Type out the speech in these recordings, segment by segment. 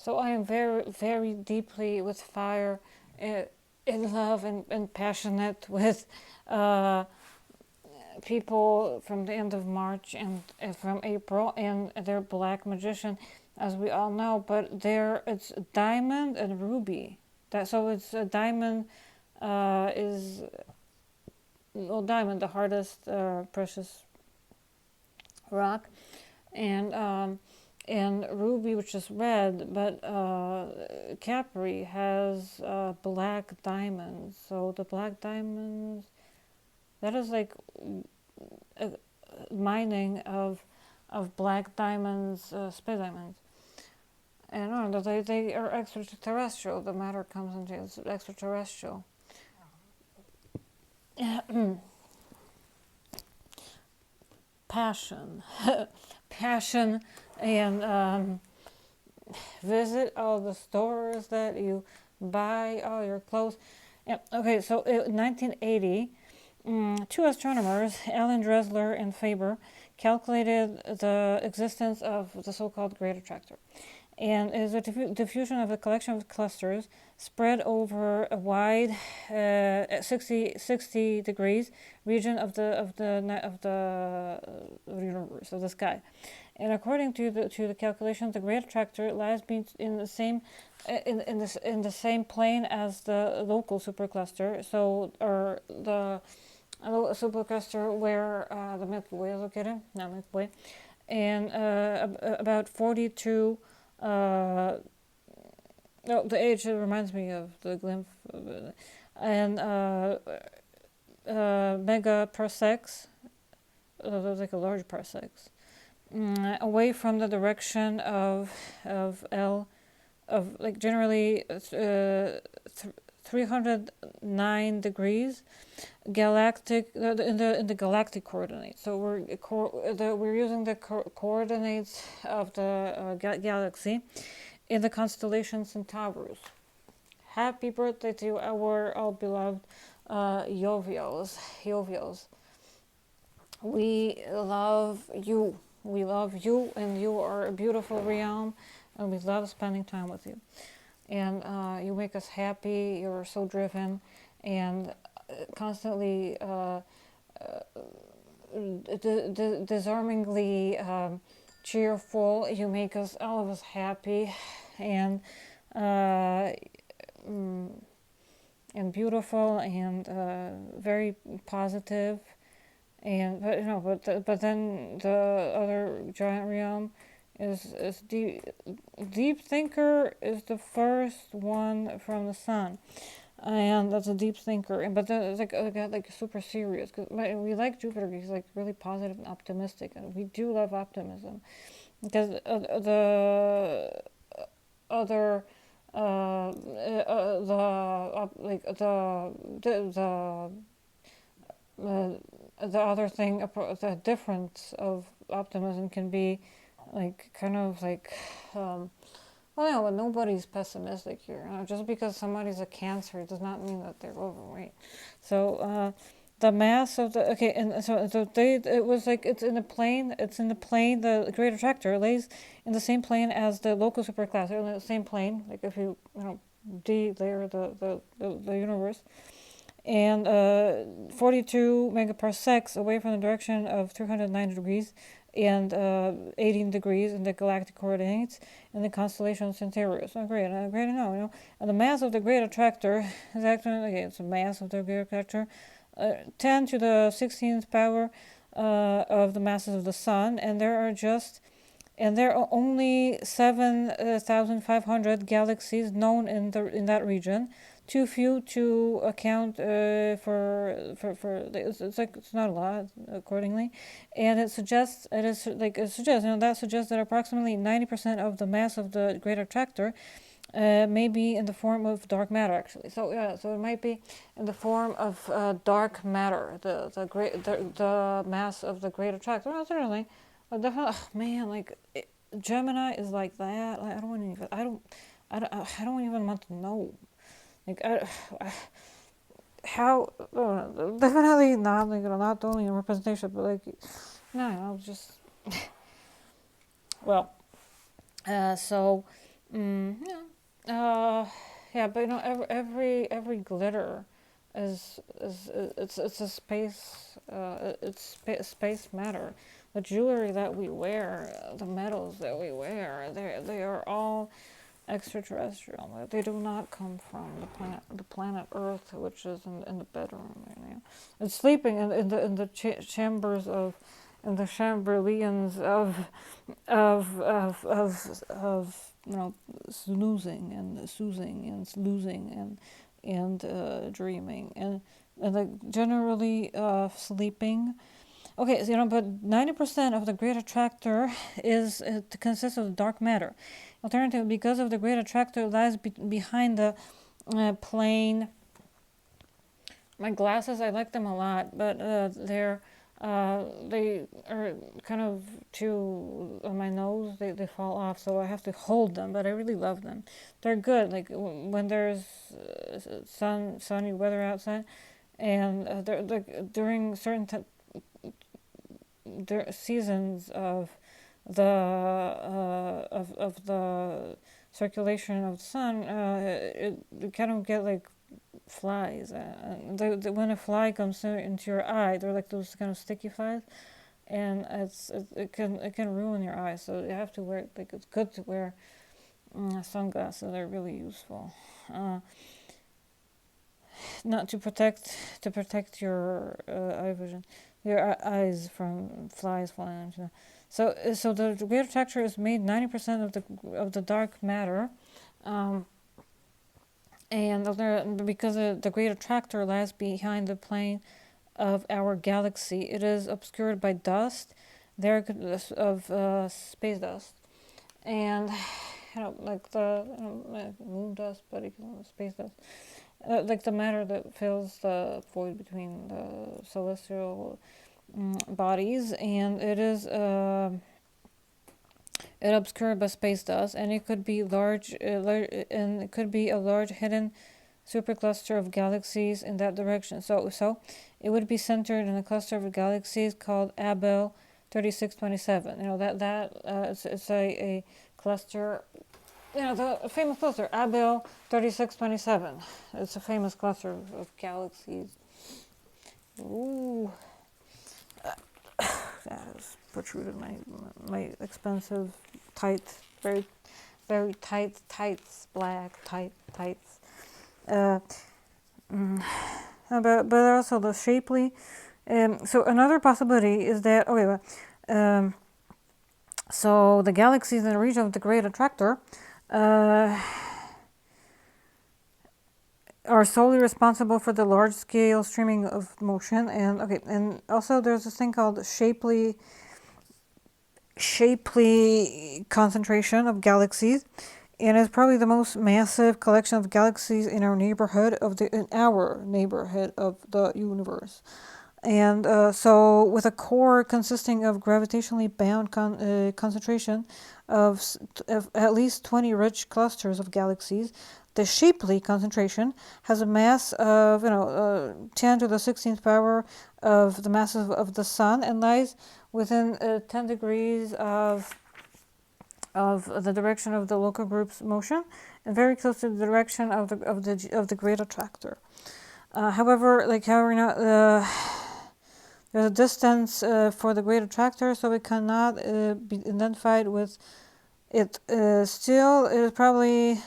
So I am very, very deeply with fire, in love and passionate with uh, people from the end of March and from April, and they're black magician, as we all know. But it's diamond and ruby. So it's a diamond is well, diamond, the hardest precious rock, and ruby, which is red, but Capri has black diamonds. So the black diamonds, that is like uh, mining of black diamonds, space diamonds. And I don't know, they are extraterrestrial. The matter comes into it's extraterrestrial. Passion, passion, and visit all the stores that you buy all your clothes. Yeah, okay, so in 1980, two astronomers, Alan Dressler and Faber, calculated the existence of the so-called Great Attractor. And is a diffusion of a collection of clusters spread over a wide 60 degrees region of the universe, of the sky. And according to the calculations, the Great Attractor lies in the same in the same plane as the local supercluster. So, or the supercluster where the Milky Way is located, not Milky Way, and about 42. No, the age reminds me of the glimpse, and megaparsecs. Those like a large parsecs. Away from the direction of L, of like generally 309 degrees galactic in the galactic coordinates. So we're using the coordinates of the galaxy in the constellation Centaurus. Happy birthday to our all beloved Jovials. We love you. We love you, and you are a beautiful realm, and we love spending time with you. And you make us happy. You're so driven, and constantly disarmingly cheerful. You make all of us happy, and beautiful, and very positive. And but then the other giant realm is deep thinker is the first one from the sun, and that's a deep thinker. And but then it's like super serious, because we like Jupiter because he's like really positive and optimistic, and we do love optimism, because the other the other thing, the difference of optimism can be like kind of like well, no, but nobody's pessimistic here. Just because somebody's a Cancer does not mean that they're overweight. So the mass of the and so it was like it's in the plane. The Great Attractor lays in the same plane as the local supercluster, in the same plane. Like if you de-layer the universe. And 42 megaparsecs away from the direction of 390 degrees, and 18 degrees in the galactic coordinates in the constellation Centaurus. Oh, great, great to know. And the mass of the Great Attractor is actually, it's the mass of the Great Attractor, 10 to the 16th power of the masses of the Sun, and there are only 7,500 galaxies known in that region. Too few to account for it's not a lot accordingly, and that suggests that approximately 90% of the mass of the Great Attractor may be in the form of dark matter, actually. So it might be in the form of dark matter, the mass of the Great Attractor. Well, certainly, definitely. Oh, man, Gemini is like that. I don't even want to know. How definitely not not only a representation, but no, just well. So Yeah. Yeah, but every glitter is it's a space space matter. The jewelry that we wear, the metals that we wear, they are all extraterrestrial. They do not come from the planet Earth, which is in the bedroom. You know. It's sleeping in the chambers of in the chamberlains of snoozing and soothing and sloozing and dreaming and like generally sleeping. Okay, so, but 90% of the great attractor consists of dark matter. Alternatively, because of the great attractor lies behind the plane. My glasses, I like them a lot, but they are kind of too on my nose. They fall off, so I have to hold them. But I really love them. They're good. Like when there's sunny weather outside, and they're like during certain seasons of the circulation of the sun, you kind of get like flies. When a fly comes into your eye, they're like those kind of sticky flies, and it can ruin your eyes. So you have to wear like it's good to wear sunglasses. They're really useful. Not to protect your eye vision, your eyes from flies flying into them. So the great attractor is made 90% of the dark matter, and because the great attractor lies behind the plane of our galaxy, it is obscured by dust, of space dust, and like the moon dust, but space dust. Like the matter that fills the void between the celestial bodies, and it obscured by space dust, and it could be and it could be a large hidden supercluster of galaxies in that direction. So it would be centered in a cluster of galaxies called Abel 3627. It's a cluster. The famous cluster, Abel 3627. It's a famous cluster of galaxies. Ooh. That has protruded my expensive, tight, very, very tight tights, black tights. But also the shapely. So another possibility is that, so the galaxies in the region of the Great Attractor are solely responsible for the large-scale streaming of motion, and also there's this thing called shapely concentration of galaxies, and it's probably the most massive collection of galaxies in our neighborhood of the universe. And so with a core consisting of gravitationally bound concentration of at least 20 rich clusters of galaxies, the Shapley concentration has a mass of 10 to the 16th power of the mass of the sun, and lies within 10 degrees of the direction of the local group's motion, and very close to the direction of the great attractor. However, there's a distance for the great attractor, so it cannot be identified with it. Still, it is probably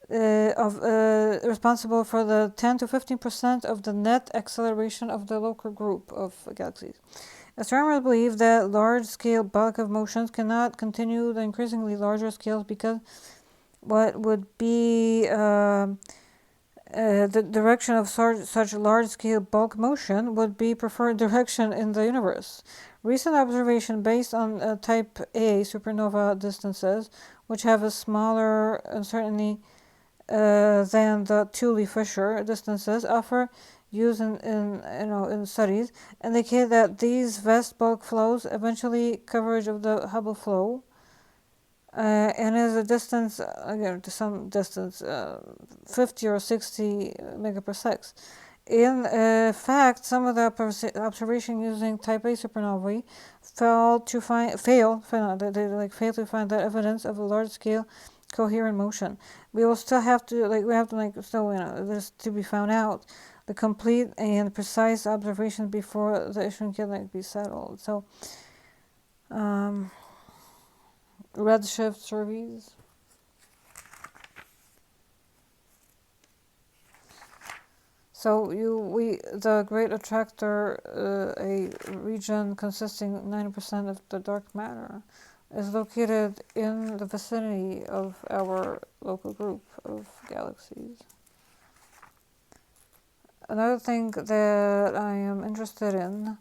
responsible for the 10 to 15% of the net acceleration of the local group of galaxies. Astronomers believe that large-scale bulk of motions cannot continue the increasingly larger scales, because what would be the direction of such large-scale bulk motion would be preferred direction in the universe. Recent observation based on type A supernova distances, which have a smaller uncertainty than the Thule-Fisher distances, offer use in studies, indicate that these vast bulk flows eventually coverage of the Hubble flow, and is a distance to some distance 50 or 60 megaparsecs, In fact, some of the observation using Type A supernovae failed to find that evidence of a large-scale coherent motion. We will still have to there's to be found out the complete and precise observation before the issue can be settled. So, redshift surveys. So the Great Attractor, a region consisting 90% of the dark matter, is located in the vicinity of our local group of galaxies. Another thing that I am interested in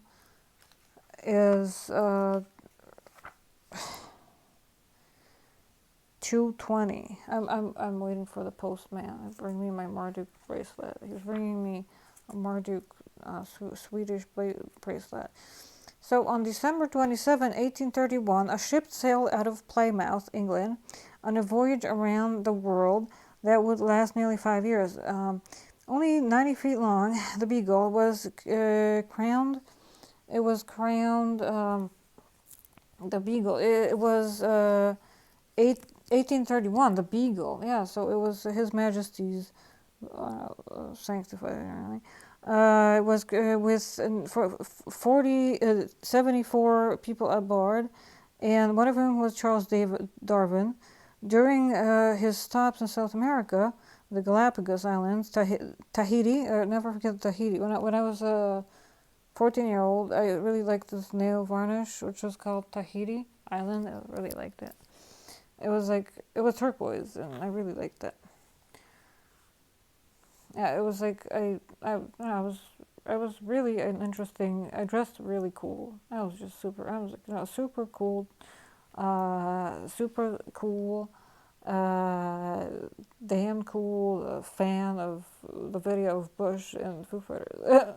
is 220. I'm waiting for the postman to bring me my Marduk bracelet. He's bringing me a Marduk Swedish bracelet. So on December 27, 1831, a ship sailed out of Plymouth, England, on a voyage around the world that would last nearly 5 years. Only 90 feet long, the Beagle was crowned. It was crowned. The Beagle. It was 1831. The Beagle. Yeah. So it was His Majesty's sanctified. It was with 74 people aboard, and one of them was Charles Darwin. During his stops in South America, the Galapagos Islands, Tahiti, never forget Tahiti. When I was a 14-year-old, I really liked this nail varnish, which was called Tahiti Island. I really liked it. It was turquoise, and I really liked it. Yeah, it was I was really an interesting. I dressed really cool. I was just super. I was super cool, super cool, damn cool fan of the video of Bush and Foo Fighters.